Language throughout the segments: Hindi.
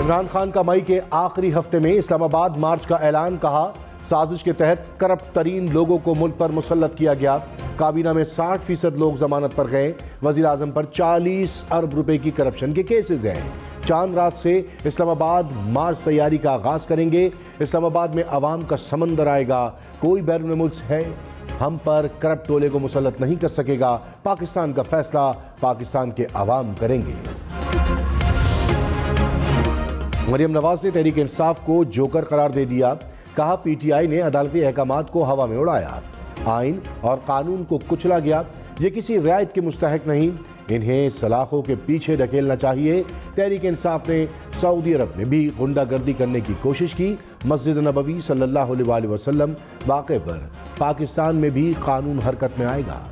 इमरान खान का मई के आखिरी हफ्ते में इस्लामाबाद मार्च का ऐलान, कहा साजिश के तहत करप्ट तरीन लोगों को मुल्क पर मुसल्लत किया गया। काबीना में 60% लोग जमानत पर गए। वजीर आजम पर 40 अरब रुपए की करप्शन के केसेस हैं। चांद रात से इस्लामाबाद मार्च तैयारी का आगाज करेंगे। इस्लामाबाद में अवाम का समंदर आएगा। कोई बैरून मुल्क है हम पर करप्ट टोले को मुसल्लत नहीं कर सकेगा। पाकिस्तान का फैसला पाकिस्तान के अवाम करेंगे। मरियम नवाज ने तहरीक इंसाफ को जोकर करार दे दिया। कहा पीटीआई ने अदालती अहकामात को हवा में उड़ाया, आइन और कानून को कुचला गया। ये किसी रियायत के मुस्तहक नहीं, इन्हें सलाखों के पीछे ढकेलना चाहिए। तहरीक इंसाफ ने सऊदी अरब में भी गुंडागर्दी करने की कोशिश की। मस्जिद नबवी सल्लल्लाहु अलैहि वसल्लम वाक़े पर पाकिस्तान में भी कानून हरकत में आएगा।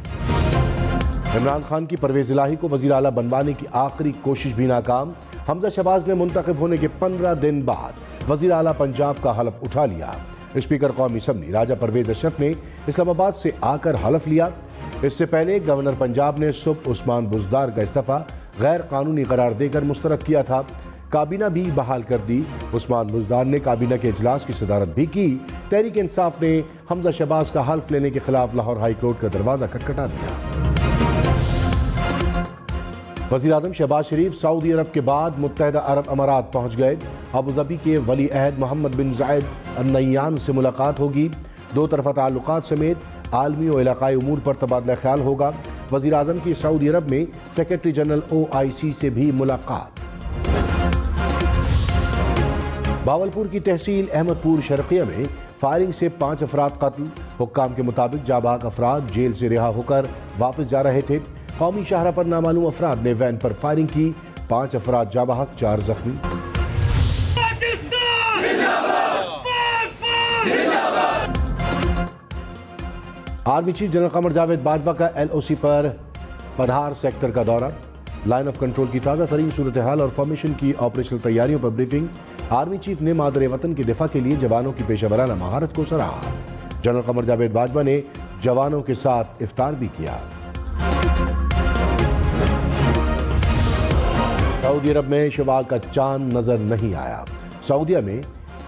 इमरान खान की परवेज इलाही को वज़ीर आला बनवाने की आखिरी कोशिश भी नाकाम। हमजा शहबाज ने मुंतखब होने के 15 दिन बाद वज़ीर आला पंजाब का हलफ उठा लिया। स्पीकर कौमी असम्बली राजा परवेज अशरफ ने इस्लामाबाद से आकर हलफ लिया। इससे पहले गवर्नर पंजाब ने सुबह उस्मान बुज़दार का इस्तीफा गैर कानूनी करार देकर मुस्तरद किया था। काबीना भी बहाल कर दी। उस्मान बुज़दार ने काबीना के इजलास की सदारत भी की। तहरीक इंसाफ ने हमजा शहबाज का हल्फ लेने के खिलाफ लाहौर हाई कोर्ट का दरवाजा खटखटा दिया। वज़ीर आज़म शहबाज शरीफ सऊदी अरब के बाद मुत्तहिदा अरब अमारात पहुँच गए। अबू धाबी के वली अहद मोहम्मद बिन जायद अल नह्यान से मुलाकात होगी। दो तरफ़ा ताल्लुकात समेत आलमी और इलाकाई उमूर पर तबादला ख्याल होगा। वज़ीर आज़म की सऊदी अरब में सेक्रेटरी जनरल OIC से भी मुलाकात। बावलपुर की तहसील अहमदपुर शर्किया में फायरिंग से 5 अफराद कत्ल। हुक्काम के मुताबिक जाबाग अफराद जेल से रिहा होकर वापस जा रहे थे। कौमी शाहरा पर नामालूम अफराद ने वैन पर फायरिंग की। 5 अफराद जाबाहक, 4 जख्मी। Army chief general Qamar Javed Bajwa का LOC पर पधार सेक्टर का दौरा। लाइन ऑफ कंट्रोल की ताज़ा तरीन सूरत हाल और फॉर्मेशन की ऑपरेशनल तैयारियों पर ब्रीफिंग। आर्मी चीफ ने मादर वतन के दिफा के लिए जवानों की पेशा वराना महारत को सराहा। जनरल कमर जावेद बाजवा ने जवानों के साथ इफ्तार भी किया। सऊदी अरब में शवाल का चांद नजर नहीं आया। सऊदीया में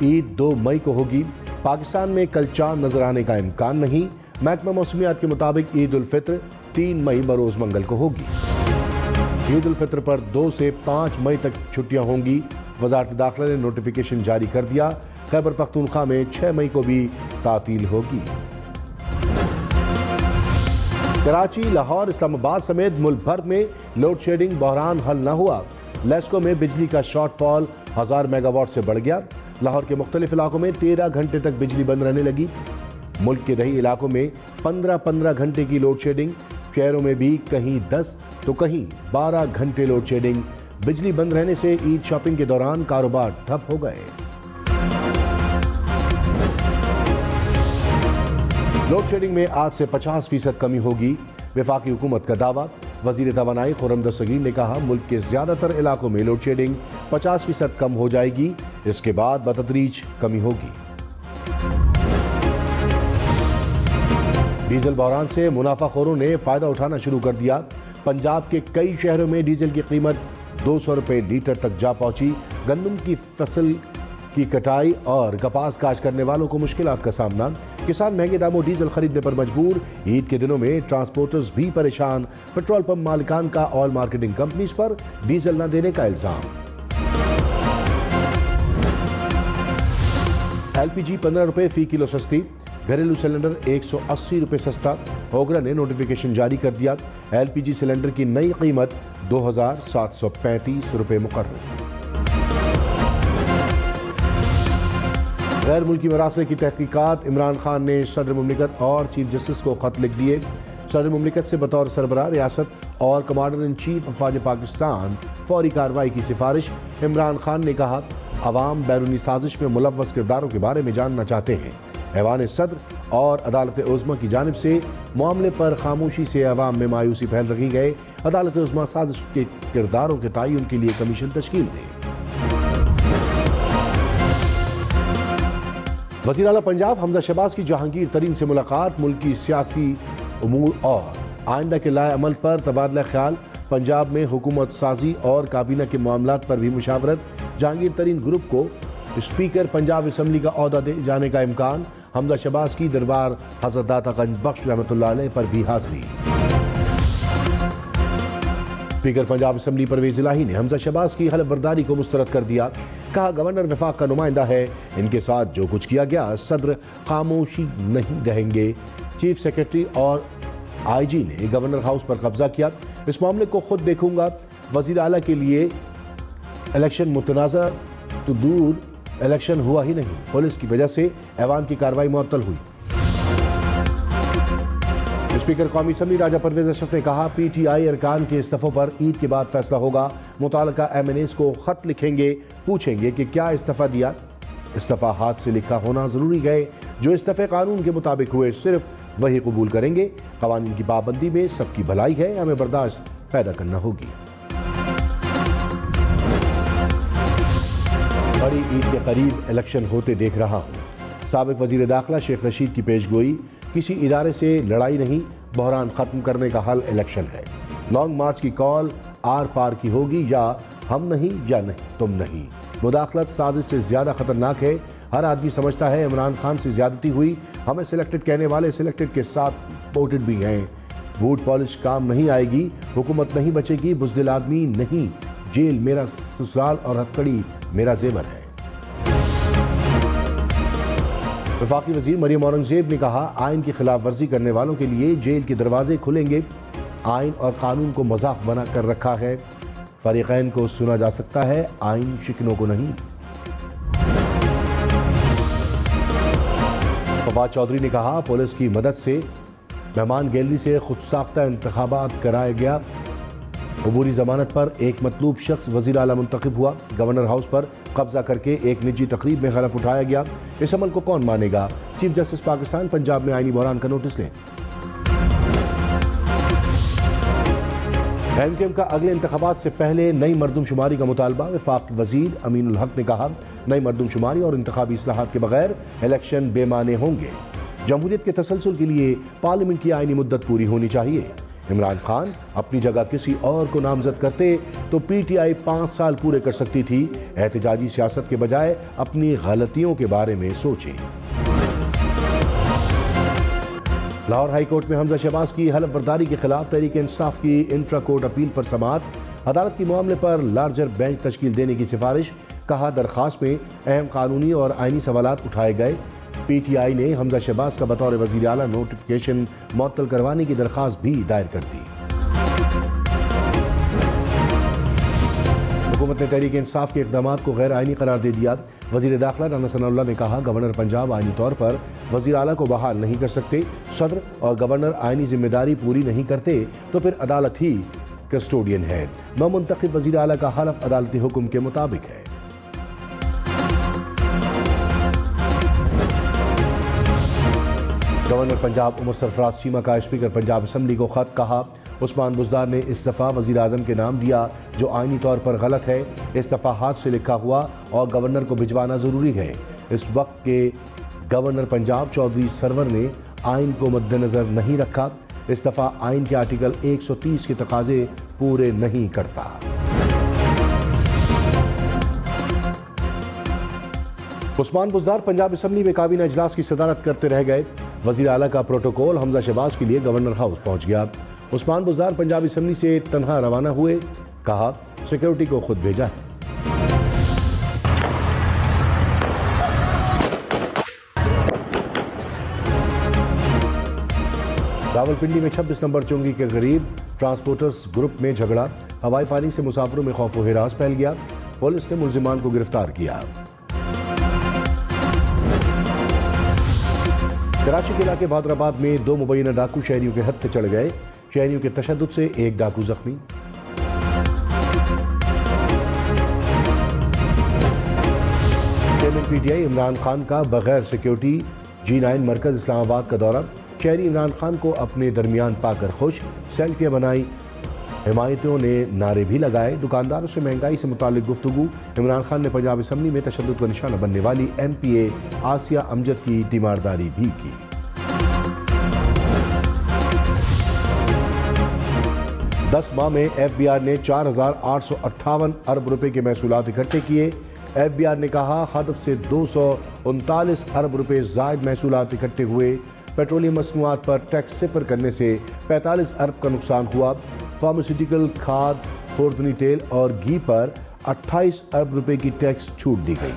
ईद 2 मई को होगी। पाकिस्तान में कल चांद नजर आने का इम्कान नहीं। महकमा मौसमियात के मुताबिक ईद उल फित्र 3 मई बरोज मंगल को होगी। ईद उल फित्र पर 2 से 5 मई तक छुट्टियां होंगी। वजारत दाखिला ने नोटिफिकेशन जारी कर दिया। खैबर पख्तूनख्वा में 6 मई को भी तातील होगी। कराची, लाहौर, इस्लामाबाद समेत मुल्क भर में लोड शेडिंग बहरान हल न हुआ। लेस्को में बिजली का शॉर्टफॉल 1000 मेगावाट से बढ़ गया। लाहौर के मुख्तलिफ इलाकों में 13 घंटे तक बिजली बंद रहने लगी। मुल्क के दही इलाकों में 15-15 घंटे की लोड शेडिंग। शहरों में भी कहीं 10 तो कहीं 12 घंटे लोड शेडिंग। बिजली बंद रहने से ईद शॉपिंग के दौरान कारोबार ठप हो गए। लोड शेडिंग में आज से 50% कमी होगी। वफाकी हुकूमत का दावा। वजीर तवानाई खुर्रम दस्तगीर ने कहा मुल्क के ज्यादातर इलाकों में लोड शेडिंग 50% कम हो जाएगी। इसके बाद बतदरीज कमी होगी। डीजल बहरान से मुनाफाखोरों ने फायदा उठाना शुरू कर दिया। पंजाब के कई शहरों में डीजल की कीमत 200 रुपये लीटर तक जा पहुंची। गंदम की फसल की कटाई और कपास काश्त करने वालों को मुश्किलात का सामना। किसान महंगे दामों डीजल खरीदने पर मजबूर। ईद के दिनों में ट्रांसपोर्टर्स भी परेशान। पेट्रोल पंप मालिकान का ऑयल मार्केटिंग कंपनीज पर डीजल न देने का इल्जाम। LPG 15 रुपये फी किलो सस्ती। घरेलू सिलेंडर 180 रुपये सस्ता। ओगरा ने नोटिफिकेशन जारी कर दिया। LPG सिलेंडर की नई कीमत 2735 रुपये मुकर्रर। गैर मुल्की मरासले की तहकीकात। इमरान खान ने सदर मुमलिकत और चीफ जस्टिस को खत लिख दिए। सदर मुमलिकत से बतौर सरबराह रियासत और कमांडर इन चीफ अफवाज पाकिस्तान फौरी कार्रवाई की सिफारिश। इमरान खान ने कहा अवाम बैरूनी साजिश में मुलव्वस किरदारों के बारे में जानना चाहते हैं। ऐवान सदर और अदालत उज़्मा की जानिब से मामले पर खामोशी से अवाम में मायूसी फैल रखी गई। अदालत उज़्मा साजिश के किरदारों के तयन के लिए कमीशन तश्कील दे। वज़ीर आला पंजाब हमजा शहबाज की जहांगीर तरीन से मुलाकात। मुल्क की सियासी उमूर और आइंदा के लाए अमल पर तबादला ख्याल। पंजाब में हुकूमत साजी और काबीना के मामलात पर भी मुशावरत। जहांगीर तरीन ग्रुप को स्पीकर पंजाब असम्बली का ओहदा दे जाने का इम्कान। हमजा शहबाज की दरबार हज़रत दाता गंज बख्श रहमतुल्लाह अलैह पर भी हाजिरी। स्पीकर पंजाब असम्बली परवेज इलाही ने हमजा शहबाज की हलफ बर्दारी को मुस्तरद कर दिया। कहा गवर्नर वफाक का नुमाइंदा है, इनके साथ जो कुछ किया गया सदर खामोशी नहीं रहेंगे। चीफ सेक्रेटरी और IG ने गवर्नर हाउस पर कब्जा किया। इस मामले को खुद देखूंगा। वजीर आला के लिए इलेक्शन मुतनाज़ा तो दूर, इलेक्शन हुआ ही नहीं। पुलिस की वजह से ऐवान की कार्रवाई मुअत्तल हुई। स्पीकर कौमी असम्बली राजा परवेज अशरफ ने कहा PTI अरकान के इस्तीफों पर ईद के बाद फैसला होगा। मुताल्लिका MNAs को खत लिखेंगे, पूछेंगे कि क्या इस्तीफा दिया। इस्तीफा हाथ से लिखा होना जरूरी है। जो इस्तीफे कानून के मुताबिक हुए सिर्फ वही कबूल करेंगे। कवानीन की पाबंदी में सबकी भलाई है, हमें बर्दाश्त पैदा करना होगी। बड़ी ईद के करीब इलेक्शन होते देख रहा हूँ। साबिक वजीर दाखिला शेख रशीद की पेशगोई, किसी इदारे से लड़ाई नहीं, बहरान खत्म करने का हल इलेक्शन है। लॉन्ग मार्च की कॉल आर पार की होगी, या हम नहीं या नहीं तुम नहीं। मुदाखलत साजिश से ज्यादा खतरनाक है। हर आदमी समझता है इमरान खान से ज्यादती हुई। हमें सिलेक्टेड कहने वाले सिलेक्टेड के साथ वोटेड भी हैं। बूट पॉलिश काम नहीं आएगी, हुकूमत नहीं बचेगी, बुज़दिल आदमी नहीं। जेल मेरा ससुराल और हथकड़ी मेरा जेवर है। वफाकी वजीर मरियम औरंगजेब ने कहा आइन की खिलाफ वर्जी करने वालों के लिए जेल के दरवाजे खुलेंगे। आइन और कानून को मजाक बना कर रखा है। फरीकैन को सुना जा सकता है, आइन शिकनों को नहीं। फवाद चौधरी ने कहा पुलिस की मदद से मेहमान गैलरी से खुदसाख्ता इंतखाबात कराया गया। अबूरी जमानत पर एक मतलूब शख्स वजीर आला मुंतखब हुआ। गवर्नर हाउस पर कब्जा करके एक निजी तकरीब में हलफ उठाया गया। इस अमल को कौन मानेगा। चीफ जस्टिस पाकिस्तान पंजाब में आईनी बहरान का नोटिस लें। MKM का अगले इंतखाबात से पहले नई मरदमशुमारी का मुतालबा। वफाकी वजीर अमीनुल हक ने कहा नई मरदमशुमारी और इंतखाबी इस्लाहात के बगैर इलेक्शन बेमाने होंगे। जमहूरियत के तसलसल के लिए पार्लियामेंट की आईनी मुद्दत पूरी होनी चाहिए। इमरान खान अपनी जगह किसी और को नामजद करते तो PTI 5 साल पूरे कर सकती थी। एहतजाजी सियासत के बजाय अपनी गलतियों के बारे में सोचें। लाहौर हाई कोर्ट में हमजा शहबाज की हलफ बर्दारी के खिलाफ तहरीक इंसाफ की इंट्रा कोर्ट अपील पर समाअत। अदालत के मामले पर लार्जर बेंच तश्कील देने की सिफारिश। कहा दरख्वास्त में अहम कानूनी और आईनी सवालात उठाए गए। PTI ने हमजा शहबाज का बतौर वज़ीर आला नोटिफिकेशन मुअत्तल करवाने की दरख्वास्त भी दायर कर दी। हुकूमत ने तहरीक इंसाफ के इक़दामात को गैर आईनी करार दे दिया। वज़ीर दाखिला राना सनाउल्लाह ने कहा गवर्नर पंजाब आईनी तौर पर वज़ीर आला को बहाल नहीं कर सकते। सदर और गवर्नर आईनी जिम्मेदारी पूरी नहीं करते तो फिर अदालत ही कस्टोडियन है। नौमुंतखब वज़ीर आला का हलफ अदालती हुक्म के मुताबिक है। गवर्नर पंजाब उमर सरफराज चीमा का स्पीकर पंजाब असम्बली को खत। कहा उस्मान बुज़दार ने इस्तीफ़ा वज़ीर आज़म के नाम दिया जो आईनी तौर पर गलत है। इस्तीफ़ा हाथ से लिखा हुआ और गवर्नर को भिजवाना ज़रूरी है। इस वक्त के गवर्नर पंजाब चौधरी सरवर ने आइन को मद्देनज़र नहीं रखा। इस्तीफ़ा आइन के आर्टिकल 130 के तकाजे पूरे नहीं करता। उस्मान बुज़दार पंजाब असम्बली में काबीना इजलास की सदारत करते रह गए। वज़ीर आला का प्रोटोकॉल हमजा शहबाज के लिए गवर्नर हाउस पहुंच गया। उस्मान बुज़दार पंजाब असम्बली से तनहा रवाना हुए। कहा सिक्योरिटी को खुद भेजा है। रावलपिंडी में 26 नंबर चुंगी के करीब ट्रांसपोर्टर्स ग्रुप में झगड़ा। हवाई फायरिंग से मुसाफिरों में खौफ व हिरास फैल गया। पुलिस ने मुल्जिमान को गिरफ्तार किया। कराची के इलाके भादराबाद में 2 मुबैना डाकू शहरियों के हत्थे चढ़ गए। शहरियों के तशद्दुद से एक डाकू जख्मी। चेयरमैन PTI इमरान खान का बगैर सिक्योरिटी G9 मरकज इस्लामाबाद का दौरा। शहरी इमरान खान को अपने दरमियान पाकर खुश। सेल्फियां बनाई, हिमायतियों ने नारे भी लगाए। दुकानदारों से महंगाई से मुतालिक गुफ्तगू। इमरान खान ने पंजाब असम्बली में तशद्दुद का निशाना बनने वाली MPA आसिया अमजद की तीमारदारी भी की। दस माह में FBR ने 4,858 अरब रुपए के महसूलात इकट्ठे किए। FBR ने कहा खर्फ से 239 अरब रुपए जायद महसूलात इकट्ठे हुए। पेट्रोलियम मसनूआत पर टैक्स सिफर करने से 45 अरब का नुकसान हुआ। फार्मास्यूटिकल, खाद, खुर्दनी तेल और घी पर 28 अरब रुपए की टैक्स छूट दी गई।